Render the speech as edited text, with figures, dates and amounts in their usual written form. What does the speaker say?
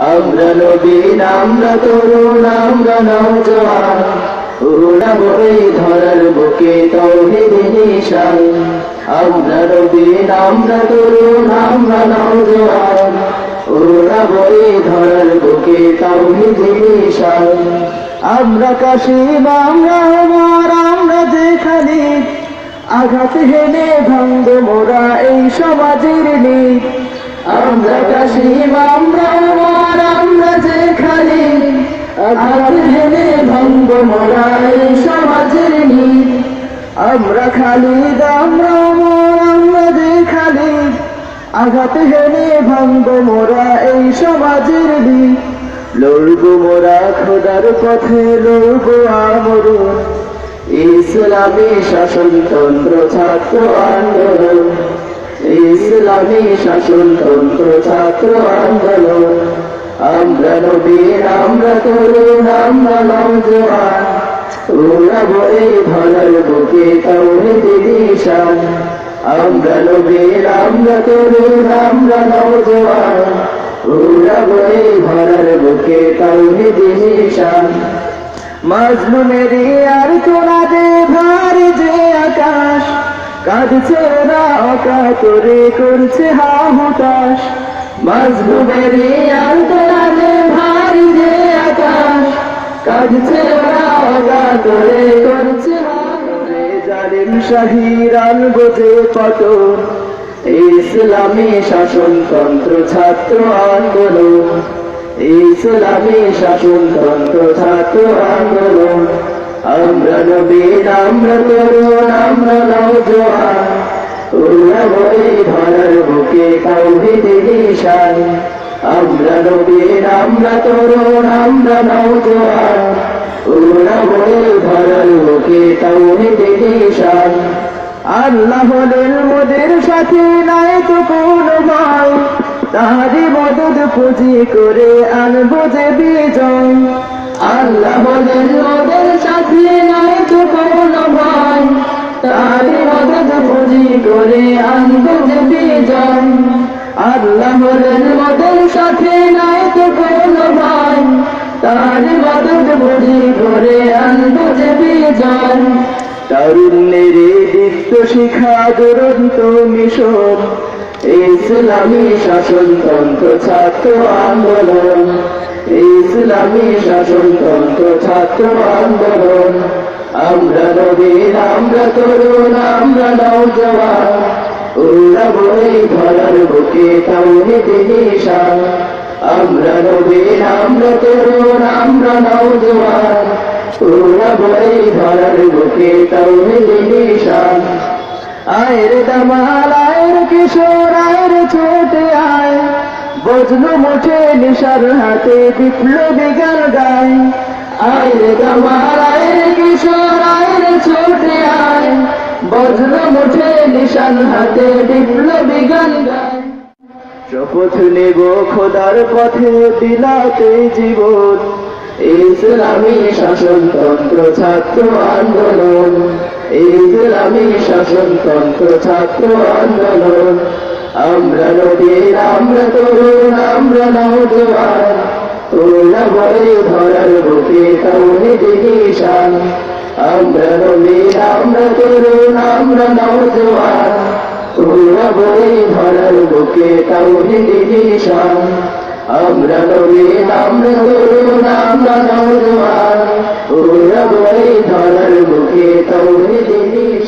আমরা নবীন আমরা তরুণ আমরা নওজোয়ান উড়াবো এই ধরার বুকে তাওহীদের নিশান আমরা নবীন আমরা তরুণ আমরা নওজোয়ান উড়াবো এই ধরার বুকে তাওহীদের নিশান আমরা কাশিম আমরা ওমর আমরা যেখানে আঘাত হেনে ভাঙব মোরা এই সমাজের নীত আমরা কাশিম আমরা ওমর আমরা যেখানে আঘাত হেনে ভাঙব মোরা এই সমাজের নীত আমরা খালিদ আমরা ওমর আমরা যেখানে আঘাত হেনে ভাঙব মোরা এই সমাজের নীত লড়বো মোরা খোদার পথে লড়বো আমরণ ইসলামী শাসনতন্ত্র ছাত্র আন্দোলন ইসলামী শাসনতন্ত্র ছাত্র আন্দোলন আমরা নবীন আমরা তরুণ আমরা নওজোয়ান উড়াবো এই ধরার বুকে তাওহীদের নিশান আমরা নবীন আমরা তরুণ আমরা নওজোয়ান উড়াবো এই ধরার বুকে তাওহীদের নিশান মাজলুমের আর কোনাদে ভারী যে আকাশ কাঁদছে ওরা অকাতরে করছে হাহুতাশ মাজলুমের আর কোনাদে ভারী যে আকাশ কাঁদছে ওরা অকাতরে করছে হাহুতাশ জালিম শাহীর আনবো যে পতন ইসলামী শাসনতন্ত্র ছাত্র আন্দোলন ইসলামী শাসনতন্ত্র ছাত্র আন্দোলন আমরা নবীন আমরা তরুণ আমরা নওজোয়ান উড়াবো এই ধরার বুকে তাওহীদের নিশান আমরা নবীন আমরা তরুণ আমরা নওজোয়ান উড়াবো এই ধরার বুকে তাওহীদের নিশান আল্লাহ হলেন মোদের সাথে নাই তো কোনো ভয় তাহারি মদদ পুঁজি করে আনবো যে বিজয় আল্লাহ হলেন মোদের সাথে নাই তো কোনো ভয় তাহারি মদদ পুঁজি করে আনবো যে বিজয় আল্লাহ হলেন মোদের সাথে নাই তো কোনো ভয় তাহারি মদদ পুঁজি করে আনবো যে বিজয় তারুণ্যের দীপ্ত শিখা দুরন্ত মিশন ইসলামী শাসনতন্ত্র ছাত্র আন্দোলন ইসলামী শাসনতন্ত্র ছাত্র আন্দোলন আমরা নবীন আমরা তরুণ আমরা নওজোয়ান উড়াবো এই ধরার বুকে তাওহীদের নিশান আমরা নবীন আমরা তরুণ আমরা নওজোয়ান উড়াবো এই ধরার বুকে তাওহীদের নিশান আয়ের দামাল আয়ের কিশোর আয়ের ছোটে আয় বজলু মুঠে নিশার হাতে বিপ্লবী গান গায় আয়ের দামাল আয়ের কিশোর আয়ের ছোটে আয় বজলু মুঠে নিশান হাতে বিপ্লবী গান গায় শপথ নেব খোদার পথে বিলাতে জীবন ইসলামী শাসনতন্ত্র ছাত্র আন্দোলন ইসলামী শাসনতন্ত্র ছাত্র আন্দোলন আমরা নবীন আমরা তরুণ আমরা নওজোয়ান উড়াবো এই ধরার বুকে তাওহীদের নিশান আমরা নবীন আমরা তরুণ আমরা নওজোয়ান উড়াবো এই ধরার বুকে তাওহীদের নিশান আমরা নবীন আমরা তরুণ আমরা নওজোয়ান উড়াবো এই ধরার বুকে তাওহীদের নিশান।